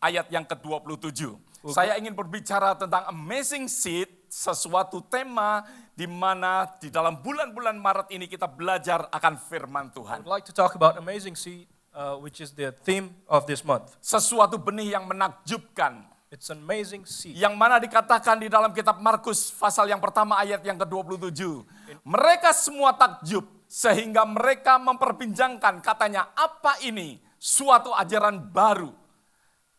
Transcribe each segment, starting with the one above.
ayat yang ke-27. Saya ingin berbicara tentang amazing seed, sesuatu tema di mana di dalam bulan-bulan Maret ini kita belajar akan firman I Tuhan. would like to talk about amazing seed, which is the theme of this month. Sesuatu benih yang menakjubkan. It's an amazing seed. Yang mana dikatakan di dalam kitab Markus pasal yang pertama ayat yang ke-27. Mereka semua takjub sehingga mereka memperbincangkan, katanya, apa ini? Suatu ajaran baru.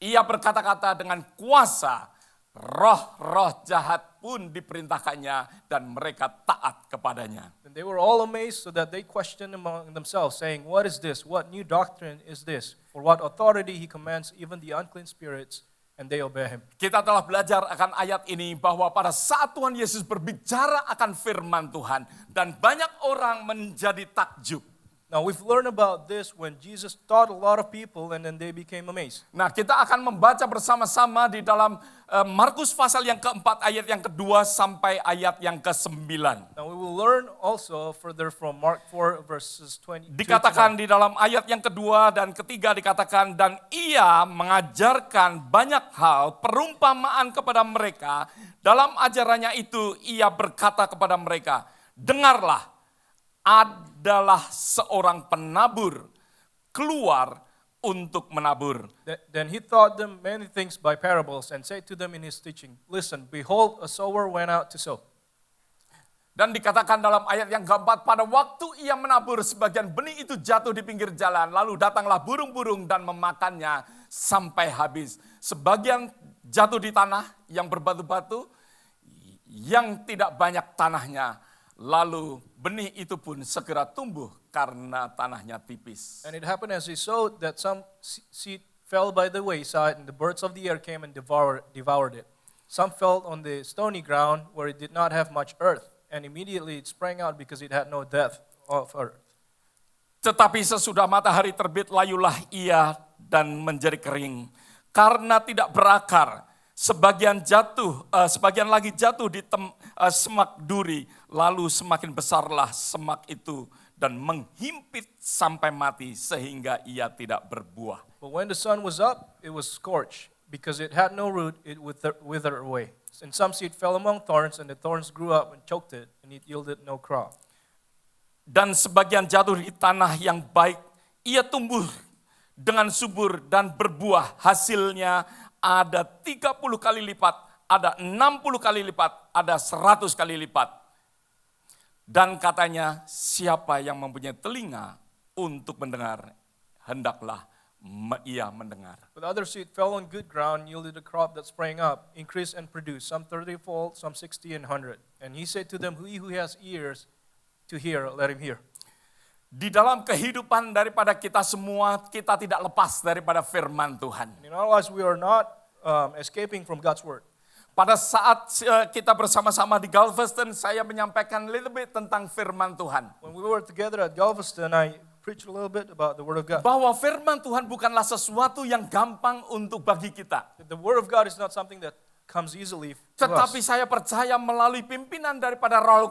Ia berkata-kata dengan kuasa, roh-roh jahat pun diperintahkannya dan mereka taat kepadanya. And they were all amazed so that they questioned among themselves, saying, what is this? What new doctrine is this? For what authority he commands even the unclean spirits, and they obey him. Kita telah belajar akan ayat ini bahwa pada saat Tuhan Yesus berbicara akan firman Tuhan dan banyak orang menjadi takjub. Now we've learned about this when Jesus taught a lot of people and then they became amazed. Nah, kita akan membaca bersama-sama di dalam Markus pasal yang keempat ayat yang kedua sampai ayat yang ke-9. Now we will learn also further from Mark 4 verses 20. Dikatakan di dalam ayat yang kedua dan ketiga dikatakan, dan ia mengajarkan banyak hal perumpamaan kepada mereka. Dalam ajarannya itu ia berkata kepada mereka, dengarlah, adalah seorang penabur keluar untuk menabur. Then he taught them many things by parables and said to them in his teaching, listen, behold, a sower went out to sow. Dan dikatakan dalam ayat yang keempat, pada waktu ia menabur, sebagian benih itu jatuh di pinggir jalan, lalu datanglah burung-burung dan memakannya sampai habis. Sebagian jatuh di tanah yang berbatu-batu, yang tidak banyak tanahnya. Lalu benih itu pun segera tumbuh karena tanahnya tipis. And it happened as he sowed that some seed fell by the wayside and the birds of the air came and devoured it. Some fell on the stony ground where it did not have much earth, and immediately it sprang out because it had no depth of earth. Tetapi sesudah matahari terbit layulah ia dan menjadi kering karena tidak berakar. Sebagian lagi jatuh di semak duri, lalu semakin besarlah semak itu dan menghimpit sampai mati sehingga ia tidak berbuah. But when the sun was up, it was scorched, because it had no root, it withered away. And some seed fell among thorns, and the thorns grew up and choked it, and it yielded no crop. Dan sebagian jatuh di tanah yang baik, ia tumbuh dengan subur dan berbuah, hasilnya ada 30 kali lipat, ada 60 kali lipat, ada 100 kali lipat. Dan katanya, siapa yang mempunyai telinga untuk mendengar, hendaklah ia mendengar. But other seed fell on good ground, yielded a crop that sprang up, increased and produced, some 30-fold, some 60 and 100. And he said to them, he who has ears to hear, let him hear. Di dalam kehidupan daripada kita semua, kita tidak lepas daripada firman Tuhan. In our lives, we are not escaping from God's word. Pada saat kita bersama-sama di Galveston, saya menyampaikan little bit tentang firman Tuhan. When we were together at Galveston, I preached a little bit about the word of God. Bahwa firman Tuhan bukanlah sesuatu yang gampang untuk bagi kita. The word of God is not something that comes easily to Tetapi us. saya percaya melalui pimpinan daripada Roh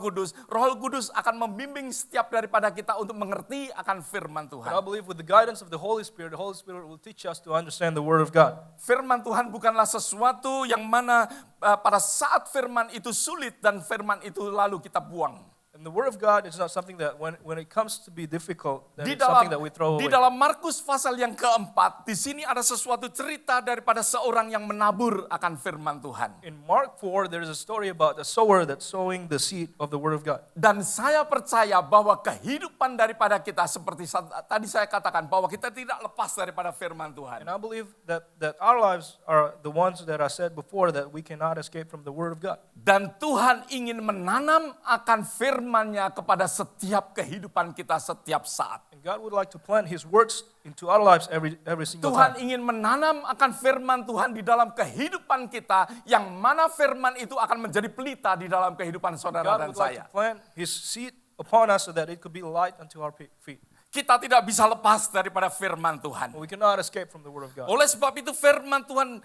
Kudus akan membimbing setiap daripada kita untuk mengerti akan firman But I Tuhan. believe with the guidance of the Holy Spirit will teach us to understand the word of God. Firman Tuhan bukanlah sesuatu yang mana pada saat firman itu sulit dan firman itu lalu kita buang. And the word of God is not something that when it comes to be difficult, then Di it's something that dalam, we throw di away. dalam Markus pasal yang keempat, di sini ada sesuatu cerita daripada seorang yang menabur akan firman Tuhan. In Mark 4, there is a story about the sower that's sowing the seed of the word of God. Dan saya percaya bahwa kehidupan daripada kita seperti tadi saya katakan bahwa kita tidak lepas daripada firman Tuhan. And I believe that our lives are the ones that I said before, that we cannot escape from the word of God. Dan Tuhan ingin menanam akan firman-Nya kepada setiap kehidupan kita setiap saat. And God would like to plant His words into our lives every single Tuhan time. ingin menanam akan firman Tuhan di dalam kehidupan kita, yang mana firman itu akan menjadi pelita di dalam kehidupan saudara God dan would like saya. to plant His seed upon us so that it could be light unto our feet. Kita tidak bisa lepas daripada firman Tuhan. We cannot escape from the word of God. Oleh sebab itu firman Tuhan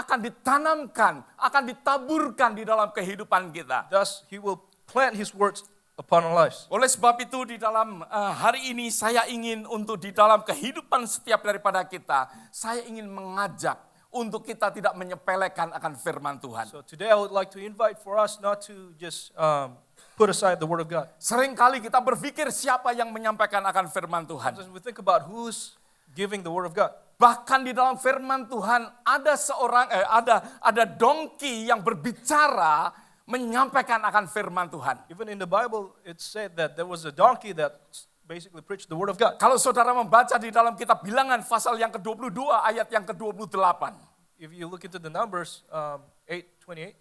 akan ditanamkan, akan ditaburkan di dalam kehidupan kita. Thus, He will plant His words upon our lives. Oleh sebab itu di dalam hari ini saya ingin untuk di dalam kehidupan setiap daripada kita, saya ingin mengajak untuk kita tidak menyepelekan akan firman Tuhan. So today I would like to invite for us not to just put aside the Word of God. Seringkali kita berpikir siapa yang menyampaikan akan firman Tuhan. Sometimes we think about who's giving the Word of God. Bahkan di dalam firman Tuhan ada donkey yang berbicara menyampaikan akan firman Tuhan. Even in the Bible, it said that there was a donkey that basically preached the Word of God. Kalau saudara membaca di dalam kitab Bilangan pasal yang ke-22 ayat yang ke-28. If you look into the Numbers 8:28,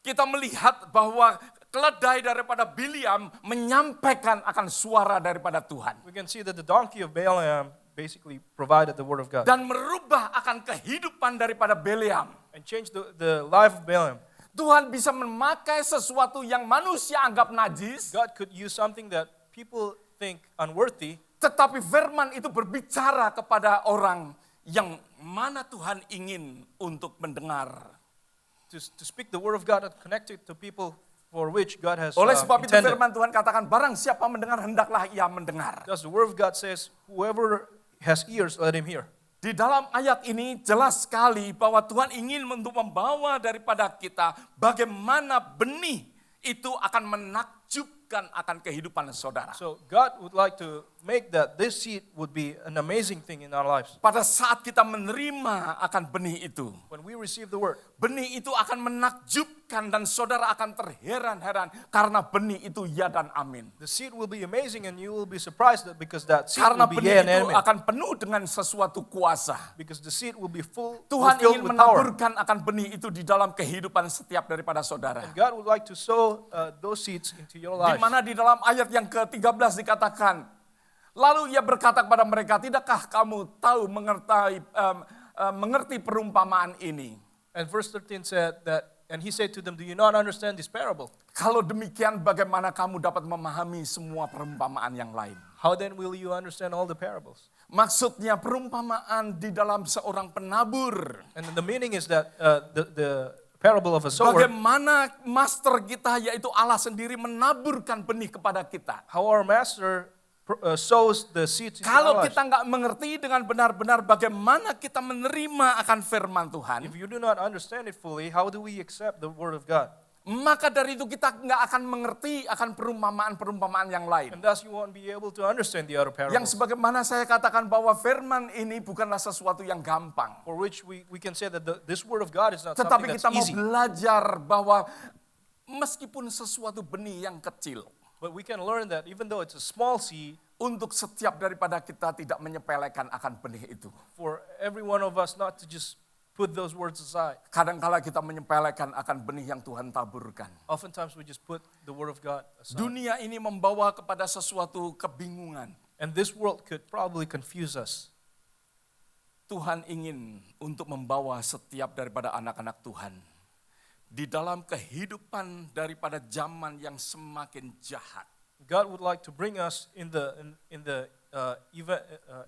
Kita melihat bahwa keledai daripada Biliam menyampaikan akan suara daripada Tuhan. we can see that the donkey of Balaam basically provided the Word of God Dan merubah akan kehidupan daripada Biliam. and changed the life of Balaam. Tuhan bisa memakai sesuatu yang manusia anggap najis, God could use something that people think unworthy, tetapi firman itu berbicara kepada orang yang mana Tuhan ingin untuk mendengar. to speak the Word of God and connect it to people for which God has Oleh sebab itu intended. firman Tuhan katakan, barang siapa mendengar hendaklah ia mendengar. Because the Word of God says, whoever has ears, let him hear. Di dalam ayat ini jelas sekali bahwa Tuhan ingin untuk membawa daripada kita bagaimana benih itu akan menakjubkan akan kehidupan saudara. So God would like to make that this seed would be an amazing thing in our lives. Pada saat kita menerima akan benih itu, When we receive the Word, benih itu akan menakjubkan dan saudara akan terheran-heran karena benih itu ya dan amin. the seed will be amazing and you will be surprised that because that seed Karena will be benih yeah and itu amen. akan penuh dengan sesuatu kuasa. Because the seed will be Tuhan filled ingin with power. menaburkan akan benih itu di dalam kehidupan setiap daripada saudara. And God would like to sow those seeds into your Di life. mana di dalam ayat yang ke-13 dikatakan, lalu ia berkata kepada mereka, tidakkah kamu tahu mengerti perumpamaan ini? And verse 13 said that, and he said to them, do you not understand this parable? Kalau demikian bagaimana kamu dapat memahami semua perumpamaan yang lain? How then will you understand all the parables? Maksudnya perumpamaan di dalam seorang penabur. And the meaning is that the parable of a sower, Bagaimana master kita yaitu Allah sendiri menaburkan benih kepada kita. how our master sows the seeds into Kalau our lives. kita nggak mengerti dengan benar-benar bagaimana kita menerima akan firman Tuhan, If you do not understand it fully, how do we accept the Word of God? maka dari itu kita nggak akan mengerti akan perumpamaan-perumpamaan yang lain. And thus you won't be able to understand the other parables. Yang sebagaimana saya katakan bahwa firman ini bukanlah sesuatu yang gampang. For which we can say that this Word of God is not Tetapi something that's kita mau easy. belajar bahwa meskipun sesuatu benih yang kecil, But we can learn that even though it's a small seed, untuk setiap daripada kita tidak menyepelekan akan benih itu. for every one of us not to just put those words aside. Kadangkala kita menyepelekan akan benih yang Tuhan taburkan. Oftentimes we just put the Word of God aside. Dunia ini membawa kepada sesuatu kebingungan. And this world could probably confuse us. Tuhan ingin untuk membawa setiap daripada anak-anak Tuhan di dalam kehidupan daripada zaman yang semakin jahat. God would like to bring us in the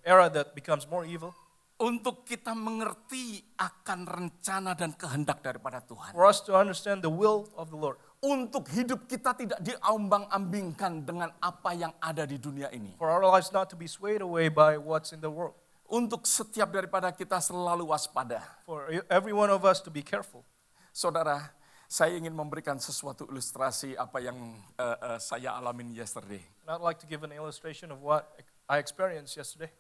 era that becomes more evil, Untuk kita mengerti akan rencana dan kehendak daripada Tuhan. for us to understand the will of the Lord, Untuk hidup kita tidak diombang-ambingkan dengan apa yang ada di dunia ini. for our lives not to be swayed away by what's in the world, Untuk setiap daripada kita selalu waspada. for every one of us to be careful. Saudara, saya ingin memberikan sesuatu ilustrasi apa yang saya alamin yesterday. And I'd like to give an illustration of what I experienced yesterday.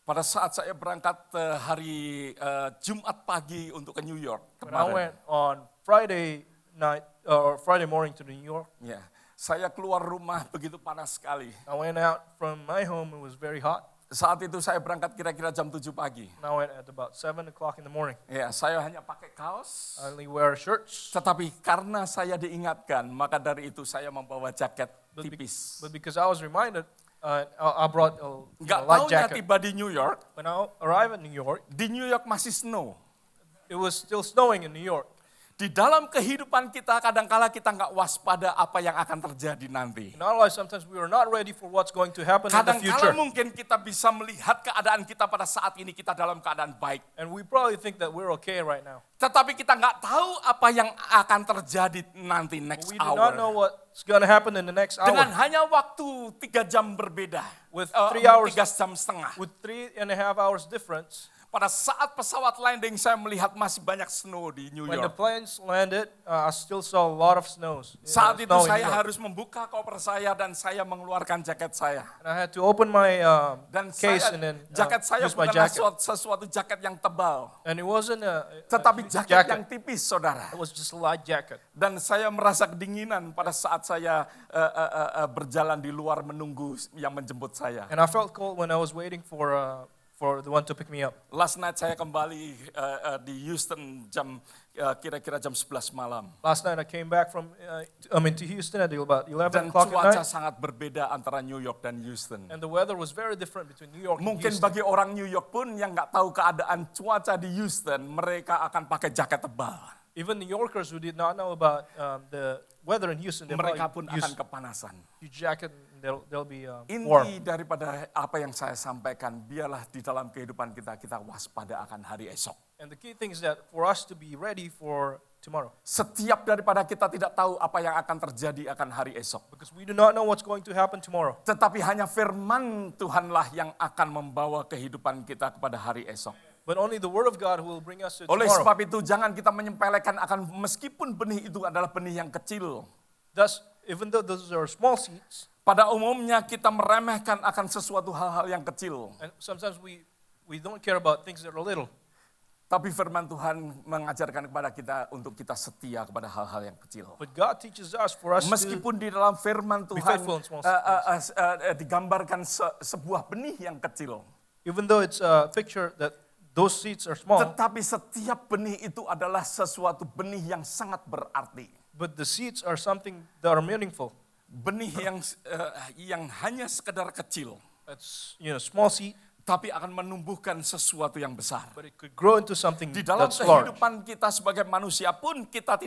Pada saat saya berangkat hari Jumat pagi untuk ke New York When I kemarin. went on Friday night or Friday morning to New York, Ya, saya keluar rumah begitu panas sekali. I went out from my home. It was very hot. Saat itu saya berangkat kira-kira jam 7 pagi. And I went at about 7 o'clock in the morning. Ya, saya hanya pakai kaos. I only wear shirts. Tetapi karena saya diingatkan, maka dari itu saya membawa jaket But, tipis. but because I was reminded, I brought a Nggak light taunya jacket. tiba di New York, When I arrived in New York, di New York masih snow. it was still snowing in New York. Di dalam kehidupan kita kadangkala kita nggak waspada apa yang akan terjadi nanti. In our lives, sometimes we are not ready for what's going to happen in the Kadangkala future. mungkin kita bisa melihat keadaan kita pada saat ini kita dalam keadaan baik. And we probably think that we're okay right now. Tetapi kita nggak tahu apa yang akan terjadi nanti But next we do not know hour. what's going to happen in the next Dengan hour. hanya waktu 3 jam berbeda. With 3 hours, 3 jam setengah. with 3.5 hours difference, Pada saat pesawat landing saya melihat masih banyak snow di New when the York. planes landed, I still saw a lot of snow Saat itu in saya New York. harus membuka koper saya dan saya mengeluarkan jaket saya. And I had to open my Dan case saya, and then jaket saya use my bukanlah jacket. sesuatu jaket yang tebal. And it wasn't a Tetapi huge jaket yang tipis, saudara. It was just a light jacket. Dan saya merasa kedinginan pada saat saya berjalan di luar menunggu yang menjemput saya. And I felt cold when I was waiting for the one to pick me up. Last night saya kembali di Houston kira-kira jam 11 malam. Last night I came back to Houston at about 11 Dan o'clock at cuaca night. sangat berbeda antara New York dan Houston. And the weather was very different between New York and Mungkin Houston. bagi orang New York pun yang nggak tahu keadaan cuaca di Houston, mereka akan pakai jaket tebal. Even New Yorkers who did not know about the weather in Houston, they Mereka probably pun use akan kepanasan. huge jacket and they'll be Inti warm. daripada apa yang saya sampaikan, biarlah di dalam kehidupan kita waspada akan hari esok. And the key thing is that for us to be ready for tomorrow. Setiap daripada kita tidak tahu apa yang akan terjadi akan hari esok. Because we do not know what's going to happen tomorrow. Tetapi hanya firman Tuhanlah yang akan membawa kehidupan kita kepada hari esok. But only the Word of God who will bring us to Oleh tomorrow. sebab itu jangan kita menyepelekan akan meskipun benih itu adalah benih yang kecil. Thus, even though those are small seeds, Pada umumnya kita meremehkan akan sesuatu hal-hal yang kecil. and sometimes we don't care about things that are little. Tapi firman Tuhan mengajarkan kepada kita untuk kita setia kepada hal-hal yang kecil. But God teaches us for us to Meskipun di dalam firman Tuhan faithful in small digambarkan sebuah benih yang kecil. even though it's a picture that those seeds are small, Tetapi setiap benih itu adalah sesuatu benih yang sangat berarti. but the seeds are something that are meaningful. Benih yang hanya sekedar kecil. It's small seed, Tapi akan menumbuhkan sesuatu yang besar. but it could grow into something Di dalam that's large. kehidupan kita sebagai manusia pun kita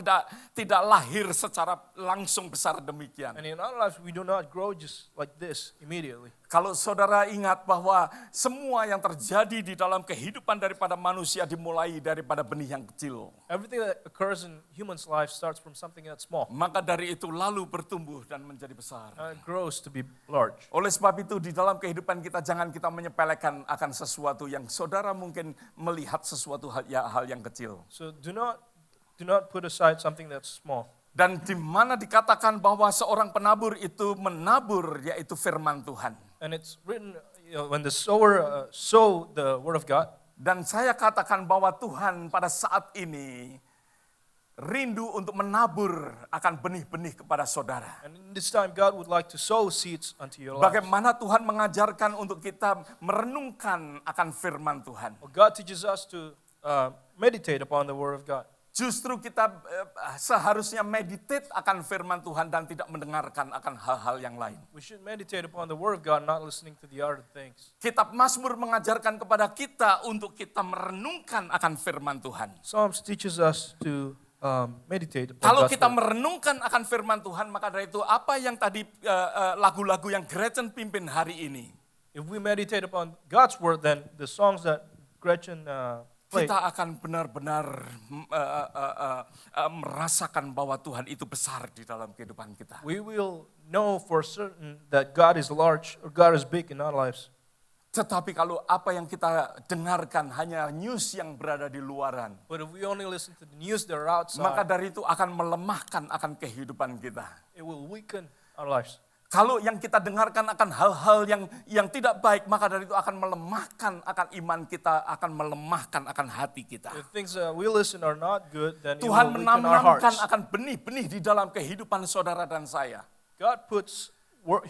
tidak lahir secara langsung besar demikian. And in our lives, we do not grow just like this immediately. Kalau saudara ingat bahwa semua yang terjadi di dalam kehidupan daripada manusia dimulai daripada benih yang kecil. Everything that occurs in humans' life starts from something that's small. Maka dari itu lalu bertumbuh dan menjadi besar. And it grows to be large. Oleh sebab itu di dalam kehidupan kita jangan kita menyepelekan akan sesuatu yang saudara mungkin melihat sesuatu hal yang kecil. So do not put aside something that's small. Dan di mana dikatakan bahwa seorang penabur itu menabur yaitu firman Tuhan. And it's written when the sower sow the word of God. Dan saya katakan bahwa Tuhan pada saat ini rindu untuk menabur akan benih-benih kepada saudara. And in this time, God would like to sow seeds unto your lives. Bagaimana Tuhan mengajarkan untuk kita merenungkan akan firman Tuhan. God teaches us to meditate upon the word of God. Justru kita seharusnya meditate akan firman Tuhan dan tidak mendengarkan akan hal-hal yang lain. We should meditate upon the word of God, not listening to the other things. Kitab Mazmur mengajarkan kepada kita untuk kita merenungkan akan firman Tuhan. Psalms teaches us to meditate upon Kalau God's kita word. merenungkan akan firman Tuhan, maka dari itu apa yang tadi lagu-lagu yang Gretchen pimpin hari ini, If we meditate upon God's word, then the songs that Gretchen played, kita akan benar-benar merasakan bahwa Tuhan itu besar di dalam kehidupan kita. we will know for certain that God is large or God is big in our lives. Tetapi kalau apa yang kita dengarkan hanya news yang berada di luaran, But if we only listen to the news that are maka outside, dari itu akan melemahkan akan kehidupan kita. it will weaken our lives. Kalau yang kita dengarkan akan hal-hal yang tidak baik, maka dari itu akan melemahkan akan iman kita, akan melemahkan akan hati kita. If things that we listen are not good, then it Tuhan will weaken our menanamkan hearts. akan benih-benih di dalam kehidupan saudara dan saya. God puts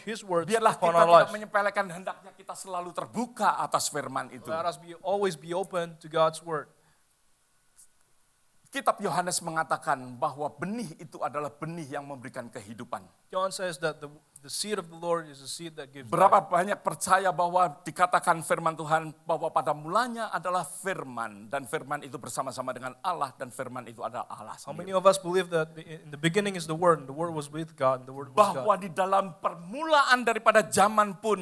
His words Biarlah upon kita our tidak lives. menyepelekan, hendaknya kita selalu terbuka atas firman itu. Let us always be open to God's word. Kitab Yohanes mengatakan bahwa benih itu adalah benih yang memberikan kehidupan. John says that The seed of the Lord is a seed that gives Berapa life. banyak percaya bahwa dikatakan firman Tuhan bahwa pada mulanya adalah firman dan firman itu bersama-sama dengan Allah dan firman itu adalah Allah How many sendiri. of us believe that in the beginning is the Word, and the Word was with God, and the Word was God? Bahwa di dalam permulaan daripada zaman pun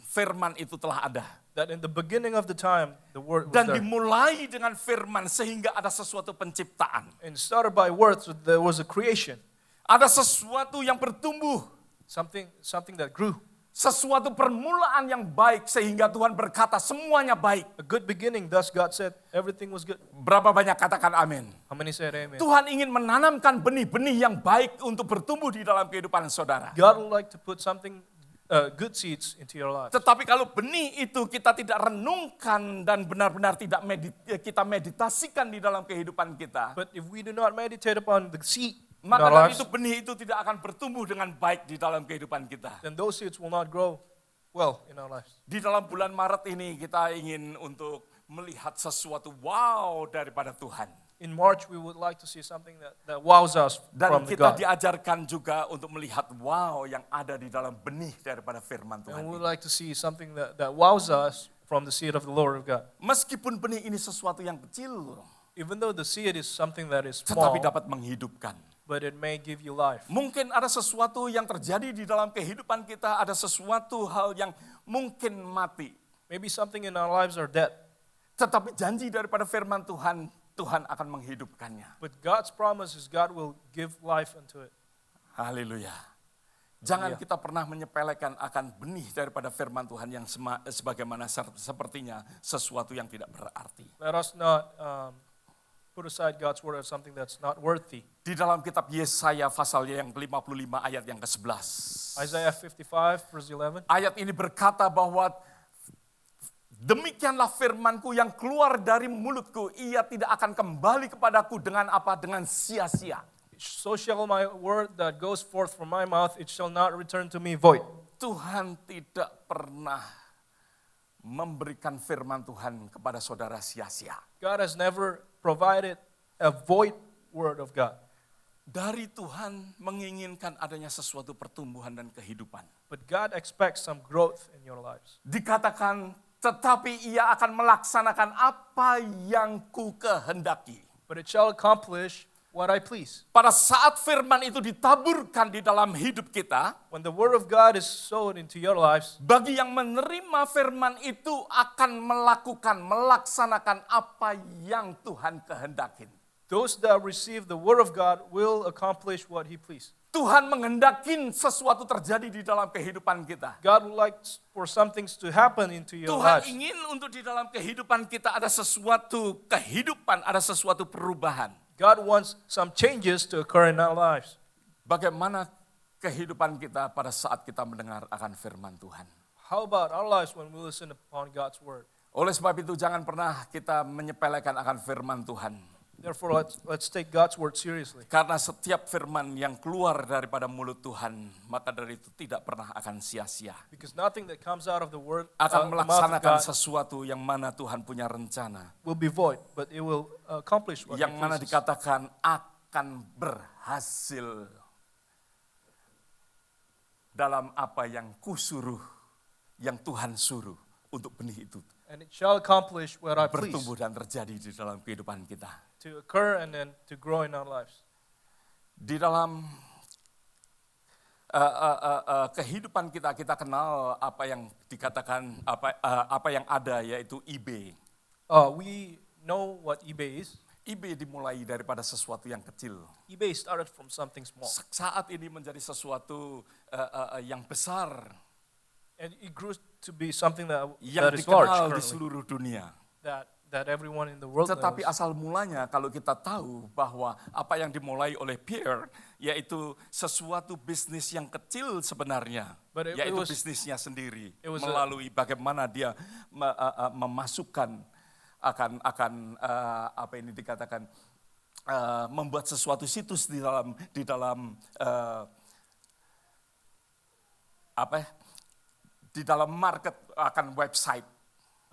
firman itu telah ada. That in the beginning of the time, the Word was Dan there. dimulai dengan firman sehingga ada sesuatu penciptaan. And it started by words, so there was a creation, Ada sesuatu yang bertumbuh. something that grew. Sesuatu permulaan yang baik sehingga Tuhan berkata semuanya baik. A good beginning, thus God said everything was good. Berapa banyak katakan amin? How many said amen? Tuhan ingin menanamkan benih-benih yang baik untuk bertumbuh di dalam kehidupan saudara. God would like to put something, good seeds into your life. Tetapi kalau benih itu kita tidak renungkan dan benar-benar tidak kita meditasikan di dalam kehidupan kita, But if we do not meditate upon the seed in maka our dari lives, itu benih itu tidak akan bertumbuh dengan baik di dalam kehidupan kita. then those seeds will not grow well in our lives. Di dalam bulan Maret ini kita ingin untuk melihat sesuatu wow daripada Tuhan. In March, we would like to see something that wows us Dan from the kita God. diajarkan juga untuk melihat wow yang ada di dalam benih daripada firman Tuhan. And we would ini. like to see something that wows us from the seed of the Lord of God. Meskipun benih ini sesuatu yang kecil, Even though the seed is something that is tetapi small, dapat menghidupkan. but it may give you life. Mungkin ada sesuatu yang terjadi di dalam kehidupan kita, ada sesuatu hal yang mungkin mati. Maybe something in our lives are dead, Tetapi janji daripada firman Tuhan, Tuhan akan menghidupkannya. but God's promise is God will give life unto it. Haleluya. Jangan Iya. kita pernah menyepelekan akan benih daripada firman Tuhan yang sebagaimana sepertinya sesuatu yang tidak berarti. Let us not put aside God's word as something that's not worthy. Di dalam kitab Yesaya pasal yang ke-55 ayat yang ke-11. Isaiah 55 verse 11. Ayat ini berkata bahwa demikianlah firmanku yang keluar dari mulutku, ia tidak akan kembali kepadaku dengan apa? Dengan sia-sia. So shall my word that goes forth from my mouth, it shall not return to me void. Tuhan tidak pernah memberikan firman Tuhan kepada saudara sia-sia. God has never provided a void word of God. Dari Tuhan menginginkan adanya sesuatu pertumbuhan dan kehidupan. But God expects some growth in your lives. Dikatakan, tetapi ia akan melaksanakan apa yang ku kehendaki. But it shall accomplish what I please. Pada saat firman itu ditaburkan di dalam hidup kita, When the word of God is sown into your lives, bagi yang menerima firman itu akan melaksanakan apa yang Tuhan kehendakin. those that receive the word of God will accomplish what he please. Tuhan menghendakin sesuatu terjadi di dalam kehidupan kita. God would like for some things to happen into your Tuhan lives. ingin untuk di dalam kehidupan kita ada sesuatu kehidupan, ada sesuatu perubahan. God wants some changes to occur in our lives. Bagaimana kehidupan kita pada saat kita mendengar akan firman Tuhan? How about our lives when we listen upon God's word? Oleh sebab itu jangan pernah kita menyepelekan akan firman Tuhan. Therefore, let's take God's word seriously. Karena setiap firman yang keluar daripada mulut Tuhan, maka dari itu tidak pernah akan sia-sia. Because nothing that comes out of the word, Akan the mouth of melaksanakan God, sesuatu yang mana Tuhan punya rencana. will be void, but it will accomplish what Yang he mana pleases. dikatakan akan berhasil dalam apa yang kusuruh, yang Tuhan suruh untuk benih itu And it shall accomplish what I please, bertumbuh dan terjadi di dalam kehidupan kita. to occur and then to grow in our lives. Di dalam kehidupan kita, kita kenal apa yang dikatakan, apa yang ada, yaitu eBay. We know what eBay is. eBay dimulai daripada sesuatu yang kecil. eBay started from something small, Saat ini menjadi sesuatu yang besar, and it grew to be something yang that is large dikenal di currently, seluruh dunia. that everyone in the world Tetapi knows. asal mulanya kalau kita tahu bahwa apa yang dimulai oleh Pierre, yaitu sesuatu bisnis yang kecil sebenarnya, But it yaitu was- bisnisnya sendiri, it was melalui bagaimana dia memasukkan akan apa ini dikatakan membuat sesuatu situs di dalam di dalam market akan website.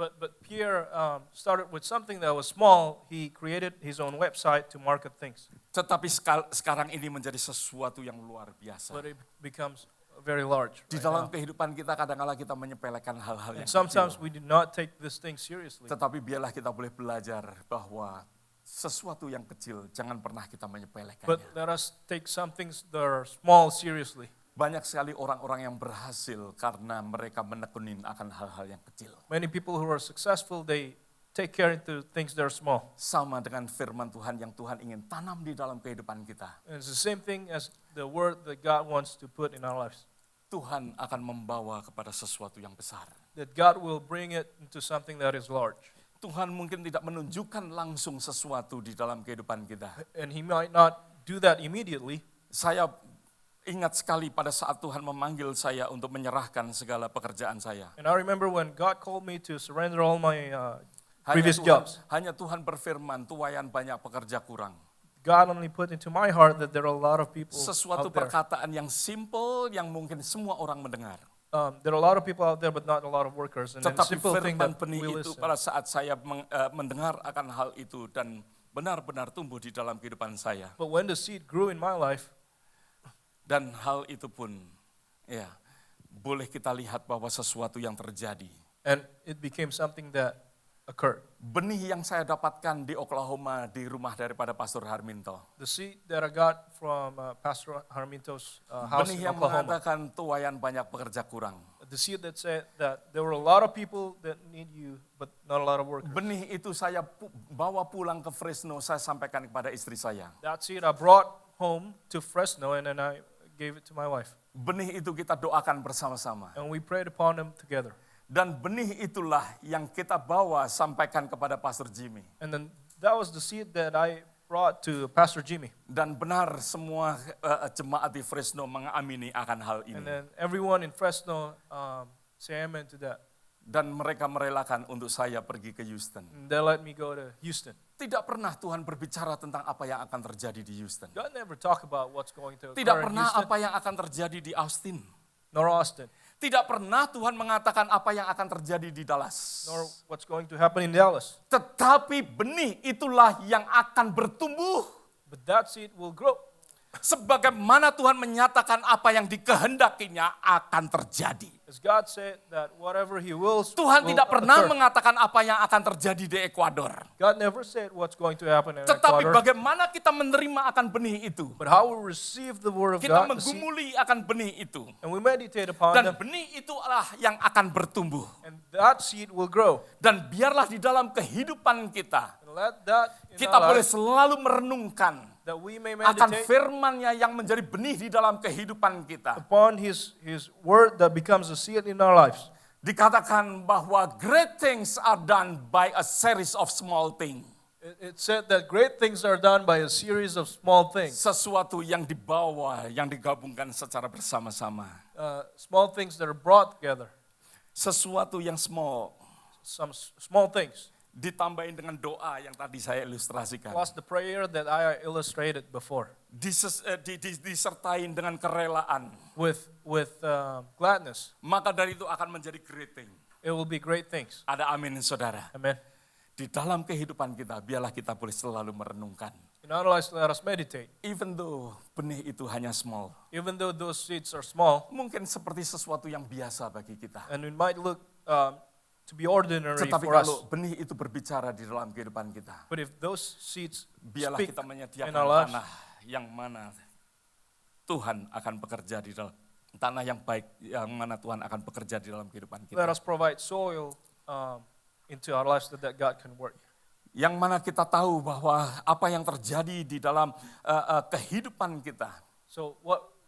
But Pierre started with something that was small. He created his own website to market things. Tetapi sekarang ini menjadi sesuatu yang luar biasa. But it becomes very large. Di right dalam now. kehidupan kita kadang-kala kita menyepelekan hal-hal And yang sometimes kecil. we do not take this thing seriously. Tetapi biarlah kita boleh belajar bahwa sesuatu yang kecil jangan pernah kita But menyepelekannya. let us take some things that are small seriously. Banyak sekali orang-orang yang berhasil karena mereka menekunin akan hal-hal yang kecil. Many people who are successful, they take care into things that are small. Sama dengan firman Tuhan yang Tuhan ingin tanam di dalam kehidupan kita. And it's the same thing as the word that God wants to put in our lives. Tuhan akan membawa kepada sesuatu yang besar. That God will bring it into something that is large. Tuhan mungkin tidak menunjukkan langsung sesuatu di dalam kehidupan kita. And He might not do that immediately. Saya ingat sekali pada saat Tuhan memanggil saya untuk menyerahkan segala pekerjaan saya. And I remember when God called me to surrender all my previous jobs. Hanya Tuhan berfirman, tuaian banyak pekerja kurang. God only put into my heart that there are a lot of people Sesuatu out there. perkataan yang simple yang mungkin semua orang mendengar. There are a lot of people out there, but not a lot of workers. And then a Tetapi simple thing firman that benih we itu listen. pada saat saya mendengar akan hal itu dan benar-benar tumbuh di dalam kehidupan saya. But when the seed grew in my life, Dan hal itu pun ya boleh kita lihat bahwa sesuatu yang terjadi. and it became something that occurred. Benih yang saya dapatkan di Oklahoma di rumah daripada Pastor Harminto. The seed that I got from Pastor Harminto's house Benih in yang Oklahoma. mengatakan tuaian banyak pekerja kurang. The seed that said that there were a lot of people that need you, but not a lot of workers. Benih itu saya bawa pulang ke Fresno, saya sampaikan kepada istri saya. That seed I brought home to Fresno, and then I gave it to my wife. Benih itu kita doakan bersama-sama. And we prayed upon them together. Dan benih itulah yang kita bawa sampaikan kepada Pastor Jimmy. And then that was the seed that I brought to Pastor Jimmy. Dan benar semua jemaat di Fresno mengamini akan hal And ini. then everyone in Fresno say amen to that. Dan mereka merelakan untuk saya pergi ke Houston. And they let me go to Houston. Tidak pernah Tuhan berbicara tentang apa yang akan terjadi di Houston. God never talk about what's going to Tidak occur in pernah Houston, apa yang akan terjadi di Austin. nor Austin, Tidak pernah Tuhan mengatakan apa yang akan terjadi di Dallas. nor what's going to happen in Dallas. Tetapi benih itulah yang akan bertumbuh. But that seed will grow. Sebagaimana Tuhan menyatakan apa yang dikehendakinya akan terjadi. As God said that whatever He wills Tuhan will tidak pernah occur. mengatakan apa yang akan terjadi di Ekuador. God never said what's going to happen in Tetapi Ecuador. bagaimana kita menerima akan benih itu. But how we receive the word of Kita God, the seed, menggumuli akan benih itu. and we meditate upon Dan them, benih itulah yang akan bertumbuh. and that seed will grow. Dan biarlah di dalam kehidupan kita, And let that in kita our boleh lives, selalu merenungkan that we may akan meditate firman-Nya yang menjadi benih di dalam kehidupan kita. upon His word that becomes a seed in our lives. Dikatakan bahwa great things are done by a series of small things. It said that great things are done by a series of small things. Sesuatu yang dibawa, yang digabungkan secara bersama-sama. Small things that are brought together. Sesuatu yang small, Some small things. ditambahin dengan doa yang tadi saya ilustrasikan. Plus the prayer that I illustrated before. Disertai dengan kerelaan. With gladness. Maka dari itu akan menjadi great thing. It will be great things. Ada amin saudara. Amen. Di dalam kehidupan kita, biarlah kita boleh selalu merenungkan. In our lives, let us meditate. Even though benih itu hanya small. Even though those seeds are small, Mungkin seperti sesuatu yang biasa bagi kita. and it might look to be ordinary Tetapi for us. kalau benih itu berbicara di dalam kehidupan kita, But if those seeds biarlah speak kita in menyediakan our lives, tanah yang mana Tuhan akan bekerja di dalam tanah yang baik, yang mana Tuhan akan bekerja di dalam kehidupan let kita. us provide soil into our lives that God can work. Yang mana kita tahu bahwa apa yang terjadi di dalam kehidupan kita. So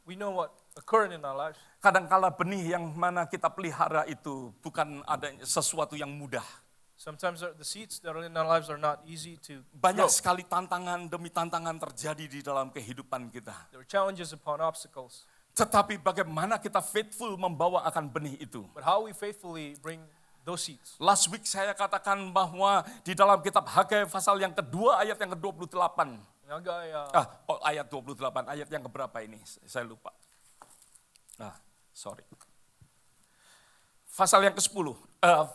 we know what occurred in our lives. Kadangkala benih yang mana kita pelihara itu bukan ada sesuatu yang mudah. Sometimes the seeds that are in our lives are not easy to Banyak grow. sekali tantangan demi tantangan terjadi di dalam kehidupan kita. There are challenges upon obstacles. Tetapi bagaimana kita faithful membawa akan benih itu. But how we faithfully bring those seeds. Last week saya katakan bahwa di dalam kitab Hagai pasal yang kedua ayat yang ke-28. Nagai, Ayat 28, ayat yang keberapa ini? Saya lupa. Sorry. Pasal yang ke-10,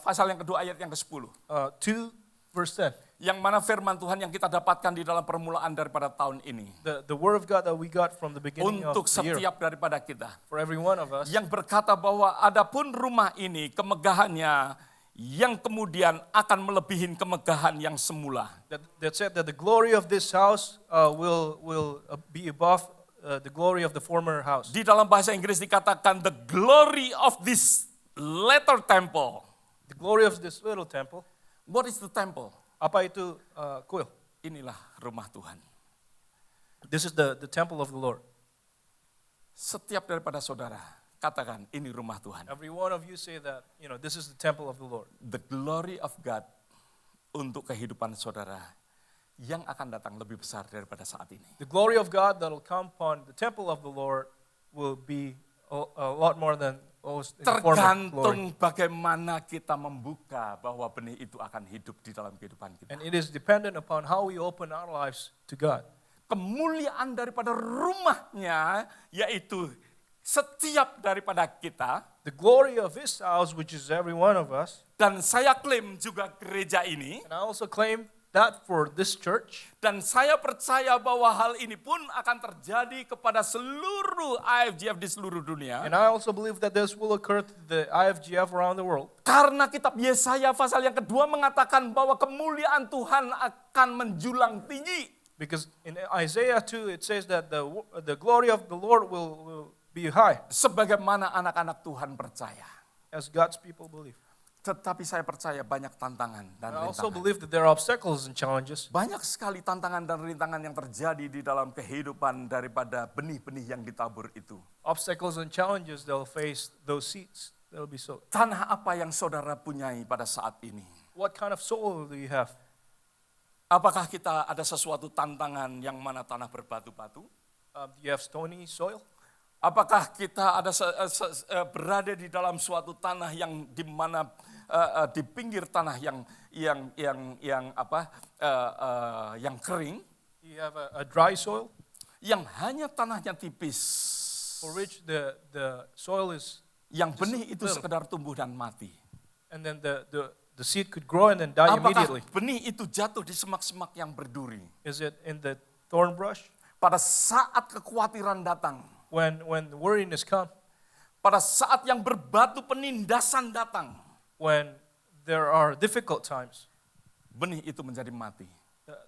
pasal yang kedua ayat yang ke-10. 2 Verse 10. Yang mana firman Tuhan yang kita dapatkan di dalam permulaan daripada tahun ini. The word of God that we got from the beginning of Untuk the year. setiap daripada kita. For every one of us. Yang berkata bahwa adapun rumah ini kemegahannya yang kemudian akan melebihi kemegahan yang semula. That said that the glory of this house will be above the glory of the former house. Di dalam bahasa Inggris dikatakan the glory of this latter temple. The glory of this little temple. What is the temple? Apa itu kuil? Inilah rumah Tuhan. This is the temple of the Lord. Setiap daripada saudara katakan ini rumah Tuhan. Every one of you say that, this is the temple of the Lord. The glory of God untuk kehidupan saudara yang akan datang lebih besar daripada saat ini. The glory of God that will come upon the temple of the Lord will be a lot more than those in the former glory. Tergantung bagaimana kita membuka bahwa benih itu akan hidup di dalam kehidupan kita. And it is dependent upon how we open our lives to God. Kemuliaan daripada rumahnya yaitu setiap daripada kita. The glory of His house, which is every one of us. Dan saya klaim juga gereja ini. And I also claim that for this church. Dan saya percaya bahwa hal ini pun akan terjadi kepada seluruh IFGF di seluruh dunia. And I also believe that this will occur to the IFGF around the world. Karena kitab Yesaya pasal yang kedua mengatakan bahwa kemuliaan Tuhan akan menjulang tinggi. Because in Isaiah 2 it says that the glory of the Lord will be high. Sebagaimana anak-anak Tuhan percaya. As God's people believe. Tetapi saya percaya banyak tantangan dan I also rintangan. believe that there are obstacles and challenges. Banyak sekali tantangan dan rintangan yang terjadi di dalam kehidupan daripada benih-benih yang ditabur itu. Obstacles and challenges they'll face, those seeds that will be sowed. Tanah apa yang saudara punyai pada saat ini? What kind of soil do you have? Apakah kita ada sesuatu tantangan yang mana tanah berbatu-batu? Do you have stony soil? Apakah kita ada berada di dalam suatu tanah yang di mana di pinggir tanah yang kering? Do you have a dry soil? Yang hanya tanahnya tipis. For which the soil is, Yang benih itu sekedar tumbuh dan mati. and then the seed could grow and then die immediately. Apakah benih itu jatuh di semak-semak yang berduri? Is it in the thorn brush? Pada saat kekhawatiran datang, When worriness come, pada saat yang berbatu penindasan datang, when there are difficult times, benih itu menjadi mati.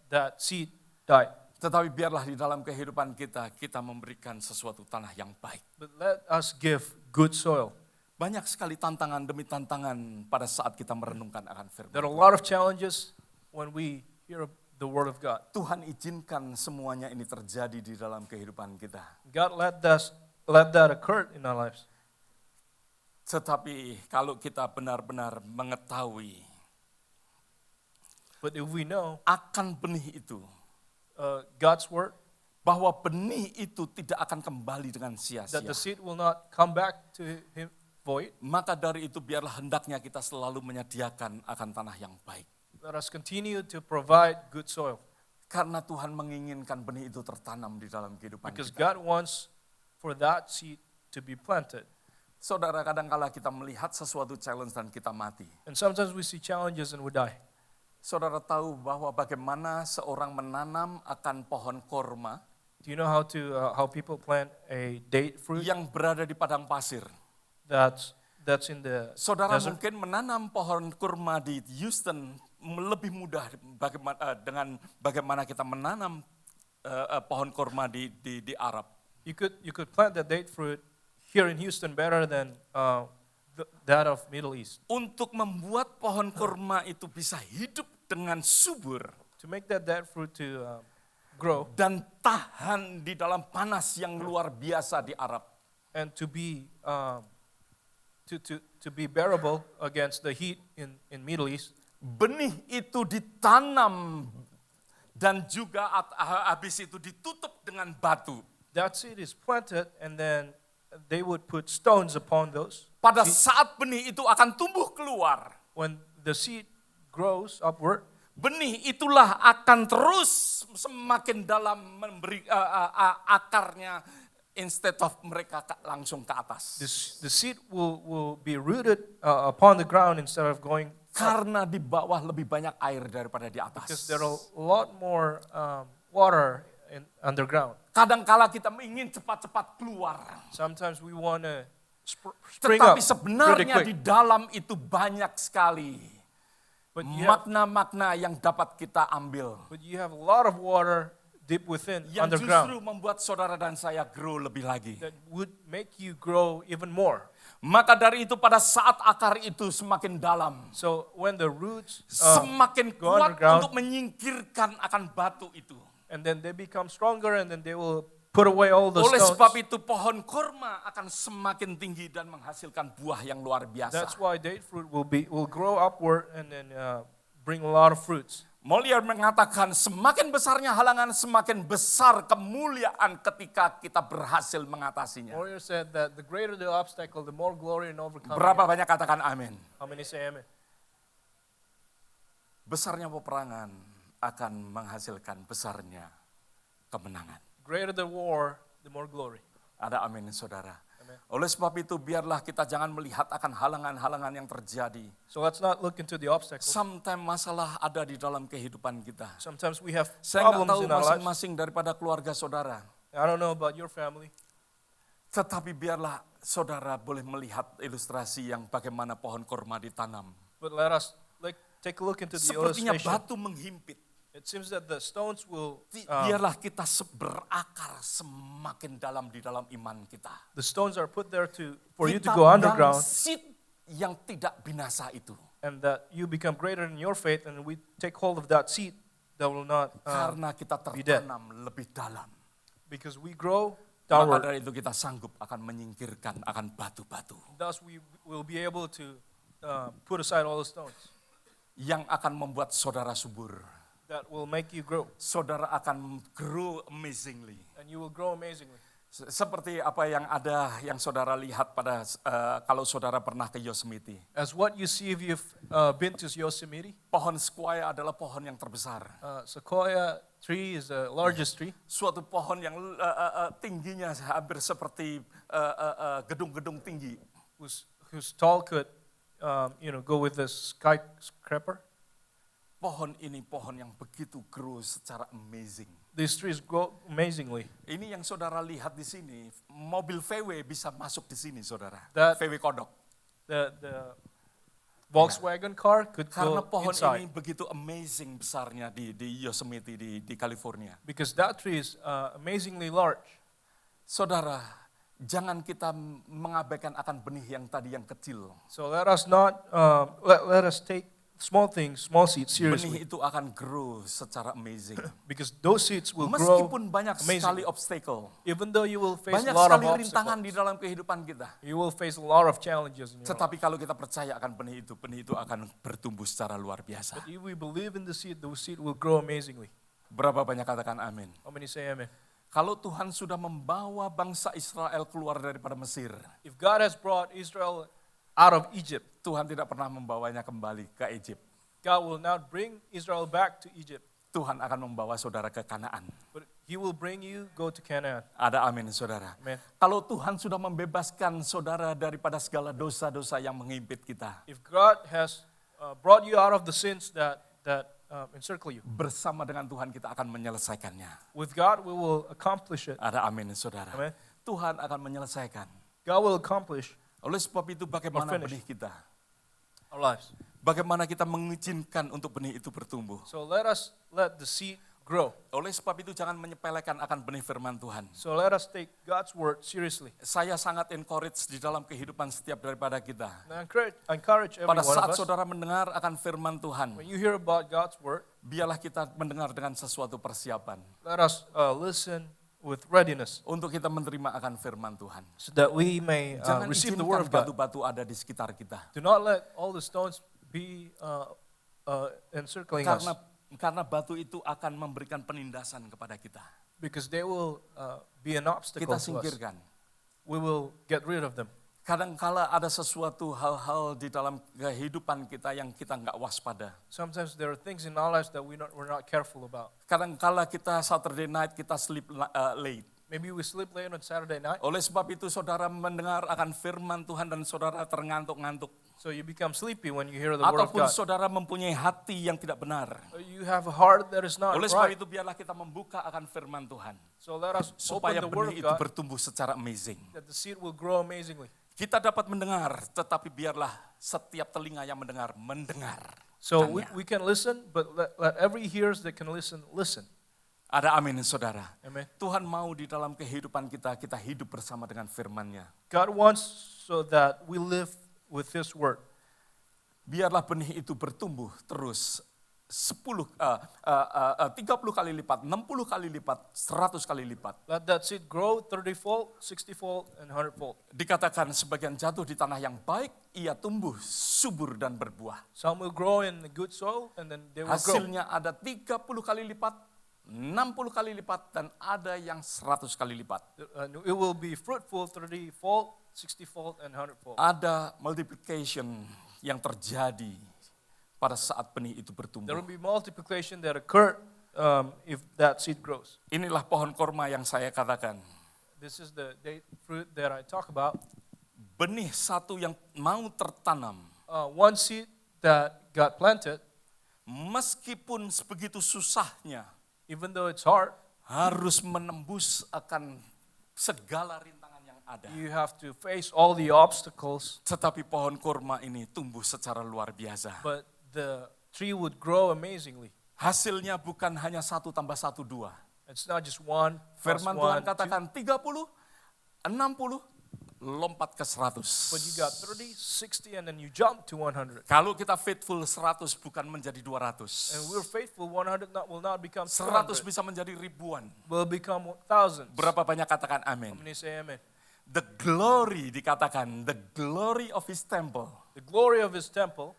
that seed die. Tetapi biarlah di dalam kehidupan kita memberikan sesuatu tanah yang baik. But let us give good soil. Banyak sekali tantangan demi tantangan pada saat kita merenungkan akan firman. There are a lot of challenges when we hear the word of God. Tuhan izinkan semuanya ini terjadi di dalam kehidupan kita. God let that occur in our lives. Tetapi kalau kita benar-benar mengetahui But if we know akan benih itu, God's word, bahwa benih itu tidak akan kembali dengan that sia-sia, the seed will not come back to Him void, maka dari itu biarlah hendaknya kita selalu menyediakan akan tanah yang baik. let us continue to provide good soil. Karena Tuhan menginginkan benih itu tertanam di dalam kehidupan Because kita. God wants for that seed to be planted. Saudara, kadang-kala kita melihat sesuatu challenge dan kita mati. And sometimes we see challenges and we die. Saudara tahu bahwa bagaimana seorang menanam akan pohon korma Do you know how people plant a date fruit yang berada di padang pasir? that's in the Saudara desert? mungkin menanam pohon kurma di Houston lebih mudah dengan bagaimana kita menanam pohon kurma di Arab. You could plant the date fruit here in Houston better than that of Middle East. Untuk membuat pohon kurma itu bisa hidup dengan subur To make that date fruit to grow dan tahan di dalam panas yang luar biasa di Arab. and to be bearable against the heat in Middle East, Benih itu ditanam dan juga habis itu ditutup dengan batu. that seed is planted and then they would put stones upon those. Pada saat benih itu akan tumbuh keluar, When the seed grows upward, benih itulah akan terus semakin dalam memberi akarnya instead of mereka langsung ke atas. The seed will be rooted upon the ground instead of going up, Karena di bawah lebih banyak air daripada di because atas. there are a lot more water underground. Kadangkala kita ingin cepat-cepat keluar. Sometimes we want to spring up Tetapi pretty sebenarnya di quick. dalam itu banyak sekali But you have, makna-makna yang dapat kita ambil. but you have a lot of water deep within, Yang justru underground, membuat saudara dan saya grow lebih lagi. that would make you grow even more. Maka dari itu pada saat akar itu semakin dalam, So when the roots semakin go kuat underground, untuk menyingkirkan akan batu itu. and then they become stronger, and then they will put away all the Oleh stones. sebab itu pohon kurma akan semakin tinggi dan menghasilkan buah yang luar biasa. That's why date fruit will grow upward and then bring a lot of fruits. Molière mengatakan semakin besarnya halangan semakin besar kemuliaan ketika kita berhasil mengatasinya. Warrior said that the greater the obstacle, the more glory in overcoming Berapa it. banyak katakan amin? How many say amen? Besarnya peperangan akan menghasilkan besarnya kemenangan. Greater the war, the more glory. Ada amin saudara. Amen. Oleh sebab itu biarlah kita jangan melihat akan halangan-halangan yang terjadi. So let's not look into the obstacles. Sometimes masalah ada di dalam kehidupan kita. Sometimes we have Saya nggak problems tahu in our lives. masing-masing daripada keluarga saudara. I don't know about your family, Tetapi biarlah saudara boleh melihat ilustrasi yang bagaimana pohon kurma ditanam. but let us take a look into the Sepertinya illustration. batu menghimpit. It seems that the stones will, Biarlah kita berakar semakin dalam di dalam iman kita. the stones are put there for you to Kita go pegang underground, seed yang tidak binasa itu. and that you become greater in your faith, and we take hold of that seed that will not, Karena kita be dead. tertanam lebih dalam. because we grow Maka downward. dari itu kita sanggup akan menyingkirkan akan batu-batu Thus we will be able to put aside all the stones yang akan membuat saudara subur. that will make you grow, Saudara akan grow amazingly. and you will grow amazingly. Seperti apa yang saudara lihat pada kalau saudara pernah ke Yosemite. As what you see if you've been to Yosemite, Pohon sequoia adalah pohon yang terbesar. sequoia tree is the largest tree. Suatu pohon yang tingginya hampir seperti gedung-gedung tinggi. whose tall could go with the skyscraper. Pohon ini pohon yang begitu grow secara amazing. These trees grow amazingly. Ini yang saudara lihat di sini, mobil VW bisa masuk di sini saudara. That- VW kodok. The Volkswagen car could Karena go pohon inside ini begitu amazing besarnya di Yosemite di California. because that tree is amazingly large. Saudara, jangan kita mengabaikan akan benih yang tadi yang kecil. So let us not let us take small things, small seeds seriously, Benih itu akan grow secara amazing. because those seeds will grow. Meskipun banyak sekali amazing. obstacle, Even though you will face banyak a lot of sekali rintangan di obstacles, dalam kehidupan kita. you will face a lot of challenges in your life. Tetapi kalau kita percaya akan benih itu akan bertumbuh secara luar biasa. But if we believe in the seed will grow amazingly. Berapa banyak katakan amin? How many say amen? Kalau Tuhan sudah membawa bangsa Israel keluar daripada Mesir, If God has brought Israel out of Egypt, Tuhan tidak pernah membawanya kembali ke Egypt. God will not bring Israel back to Egypt, Tuhan akan membawa saudara ke Kanaan. but He will bring you go to Canaan. Ada amin saudara. Amen. Kalau Tuhan sudah membebaskan saudara daripada segala dosa-dosa yang mengimpit kita, If God has brought you out of the sins that encircle you, bersama dengan Tuhan kita akan menyelesaikannya. with God we will accomplish it. Ada amin saudara. Amen. Tuhan akan menyelesaikan. God will accomplish Oleh sebab itu bagaimana finish. benih kita? our lives. Bagaimana kita mengizinkan untuk benih itu bertumbuh? So let the seed grow. Oleh sebab itu jangan menyepelekan akan benih firman Tuhan. So let us take God's word seriously. Saya sangat encourage di dalam kehidupan setiap daripada kita. And I encourage every Pada one saat of us, saudara mendengar akan firman Tuhan, when you hear about God's word, biarlah kita mendengar dengan sesuatu persiapan let us listen with readiness untuk kita menerima akan firman Tuhan. so that we may Jangan receive the word izinkan of God. batu-batu ada di sekitar kita. Do not let all the stones be encircling us, Karena batu itu akan memberikan penindasan kepada kita. because they will be an obstacle Kita to us. singkirkan. We will get rid of them. Kadangkala ada sesuatu hal-hal di dalam kehidupan kita yang kita nggak waspada. Sometimes there are things in our lives that we're not careful about. Kadangkala kita Saturday night kita sleep late. Maybe we sleep late on Saturday night, Oleh sebab itu saudara mendengar akan firman Tuhan dan saudara terngantuk-ngantuk. so you become sleepy when you hear the word of Ataupun God. saudara mempunyai hati yang tidak benar. You have a heart that is not Oleh sebab right. itu biarlah kita membuka akan firman Tuhan. So let us open Supaya the word benih of itu God, bertumbuh secara amazing. that the seed will grow amazingly. Kita dapat mendengar, tetapi biarlah setiap telinga yang mendengar. So Tanya. we can listen, but let every ears that can listen, listen. Ada amin saudara. Amen. Tuhan mau di dalam kehidupan kita hidup bersama dengan firman-Nya. God wants so that we live with His word. Biarlah benih itu bertumbuh terus 30 kali lipat, 60 kali lipat, 100 kali lipat. Let that seed grow 30-fold, 60-fold, and 100-fold. Dikatakan sebagian jatuh di tanah yang baik, ia tumbuh subur dan berbuah. Some will grow in the good soil, and then they will grow. Hasilnya ada 30 kali lipat, 60 kali lipat, dan ada yang 100 kali lipat. It will be fruitful 30-fold, 60-fold, and 100-fold. Ada multiplication yang terjadi pada saat benih itu There bertumbuh. will be multiplication that occur if that seed grows. Inilah pohon korma yang saya katakan. This is the date fruit that I talk about. Benih satu yang mau tertanam, One seed that got planted, meskipun sebegitu susahnya, even though it's hard, harus menembus akan segala rintangan yang ada. you have to face all the obstacles, Tetapi pohon korma ini tumbuh secara luar biasa. but the tree would grow amazingly. Hasilnya bukan hanya 1 tambah 1, 2. It's not just one plus Firman one, Tuhan two, katakan 30, 60, lompat ke 100. but you got 30, 60, and then you jump to 100. Kalau kita faithful 100 bukan menjadi And 200. we're faithful, 100 will not become 100 200, bisa menjadi ribuan. will become thousands. Berapa banyak katakan How amin? many say amen? The glory dikatakan, the glory of his temple The glory of His temple,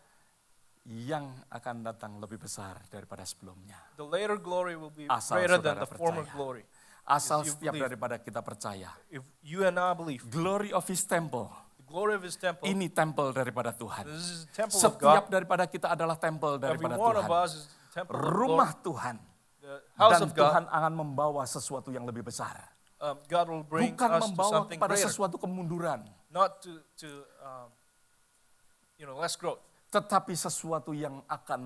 yang akan datang lebih besar daripada sebelumnya. the later glory will be Asal greater than saudara the former percaya. glory. Asal If you setiap believe. daripada kita percaya. If you and I believe, Glory of his temple, the glory of His temple, ini temple daripada Tuhan. this is the temple of Setiap God. daripada kita adalah temple Every daripada one of Tuhan. us is the temple of Rumah God, Tuhan. the house Dan of God. Tuhan akan membawa sesuatu yang lebih besar. God will bring Bukan us to membawa something kepada greater, sesuatu kemunduran. not to less growth. Tetapi sesuatu yang akan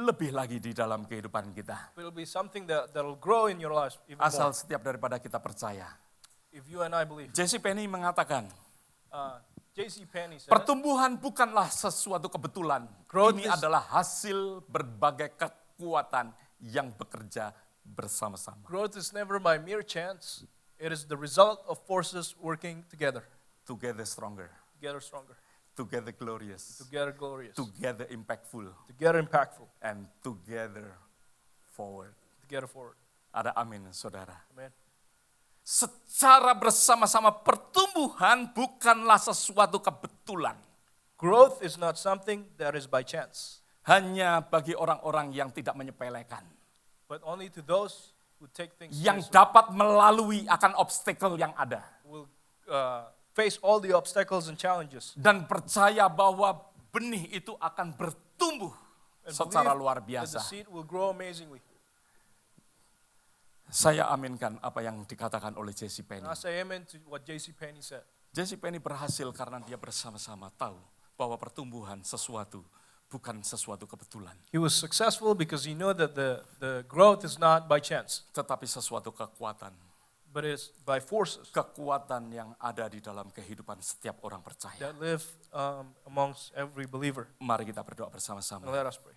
lebih lagi di dalam kehidupan kita. It will be something that will grow in your lives even Asal more. setiap daripada kita percaya. If you and I believe. J.C. Penney mengatakan, J.C. Penney said, pertumbuhan bukanlah sesuatu kebetulan. Growth Ini is- adalah hasil berbagai kekuatan yang bekerja bersama-sama. growth is never by mere chance. It is the result of forces working together. Together stronger, Together stronger. together glorious, Together glorious. together impactful, Together impactful. and together forward. Together forward. Ada amin, saudara. Amen. Secara bersama-sama pertumbuhan bukanlah sesuatu kebetulan. Growth is not something that is by chance, Hanya bagi orang-orang yang tidak menyepelekan. but only to those who take things Yang seriously, dapat melalui akan obstacle yang ada. will face all the obstacles and challenges. Dan percaya bahwa benih itu akan bertumbuh And secara believe luar that the biasa. seed will grow amazingly. Saya aminkan apa yang dikatakan oleh J.C. Penney. And I say amen to what J.C. Penney said. J.C. Penney berhasil karena dia bersama-sama tahu bahwa pertumbuhan sesuatu bukan sesuatu kebetulan. He was successful because he knew that the growth is not by chance, Tetapi sesuatu kekuatan. but it's by forces Kekuatan yang ada di dalam kehidupan setiap orang percaya. that live amongst every believer. Mari kita berdoa And bersama-sama. let us pray.